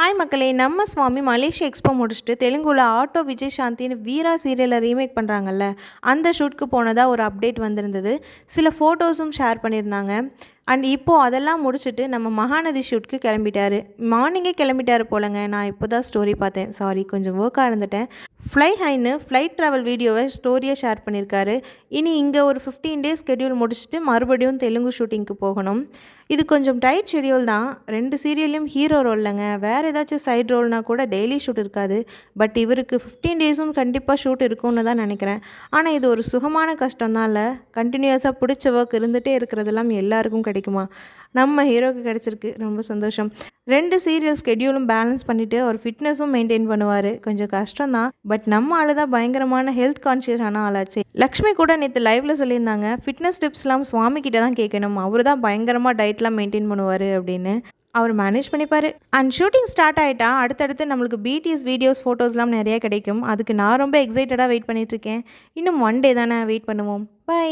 Hi மக்களே, நம்ம சுவாமி Malaysia expo முடிச்சுட்டு தெலுங்குல ஆட்டோ விஜய் சாந்தின்னு வீரா சீரியலை ரீமேக் பண்ணுறாங்கல்ல, அந்த ஷூட்க்கு போனதாக ஒரு அப்டேட் வந்திருந்தது. சில ஃபோட்டோஸும் ஷேர் பண்ணியிருந்தாங்க. அண்ட் இப்போது அதெல்லாம் முடிச்சுட்டு நம்ம மகாநதி ஷூட்க்கு கிளம்பிட்டாரு. மார்னிங்கே கிளம்பிட்டாரு போலங்க. நான் இப்போ தான் ஸ்டோரி பார்த்தேன். சாரி, கொஞ்சம் ஒர்க்காக இருந்துட்டேன். ஃப்ளை ஹைன்னு ஃப்ளைட் ட்ராவல் வீடியோவை ஸ்டோரியை ஷேர் பண்ணியிருக்காரு. இனி இங்கே ஒரு 15 டேஸ் ஸ்கெடியூல் முடிச்சுட்டு மறுபடியும் தெலுங்கு ஷூட்டிங்க்கு போகணும். இது கொஞ்சம் டைட் ஷெடியூல் தான். 2 சீரியல்லையும் ஹீரோ ரோல்லங்க. வேறு ஏதாச்சும் சைட் ரோல்னால் கூட டெய்லி ஷூட் இருக்காது. பட் இவருக்கு 15 டேஸும் கண்டிப்பாக ஷூட் இருக்கும்னு தான் நினைக்கிறேன். ஆனால் இது ஒரு சுகமான கஷ்டம் தான் இல்லை. கண்டினியூஸாக பிடிச்ச ஒர்க் இருந்துகிட்டே இருக்கிறதெல்லாம் எல்லாருக்கும் கிடைக்குமா? நம்ம ஹீரோவுக்கு கிடச்சிருக்கு. ரொம்ப சந்தோஷம். 2 சீரியல் ஸ்கெடியூலும் பேலன்ஸ் பண்ணிவிட்டு ஒரு ஃபிட்னஸும் மெயின்டைன் பண்ணுவார். கொஞ்சம் கஷ்டம் தான். பட் நம்ம ஆள் தான் பயங்கரமான ஹெல்த் கான்ஷியஸான ஆளாச்சு. லக்ஷ்மி கூட நேற்று லைவில் சொல்லியிருந்தாங்க, ஃபிட்னஸ் டிப்ஸ்லாம் சுவாமி கிட்ட தான் கேட்கணும், அவர் தான் பயங்கரமாக டயட்லாம் மெயின்டைன் பண்ணுவார் அப்படின்னு. அவர் மேனேஜ் பண்ணிப்பார். அண்ட் ஷூட்டிங் ஸ்டார்ட் ஆகிட்டா அடுத்தடுத்து நம்மளுக்கு பிடிஎஸ் வீடியோஸ் ஃபோட்டோஸ்லாம் நிறையா கிடைக்கும். அதுக்கு நான் ரொம்ப எக்ஸைட்டடாக வெயிட் பண்ணிகிட்ருக்கேன். இன்னும் 1 டே தானே, வெயிட் பண்ணுவோம். பை.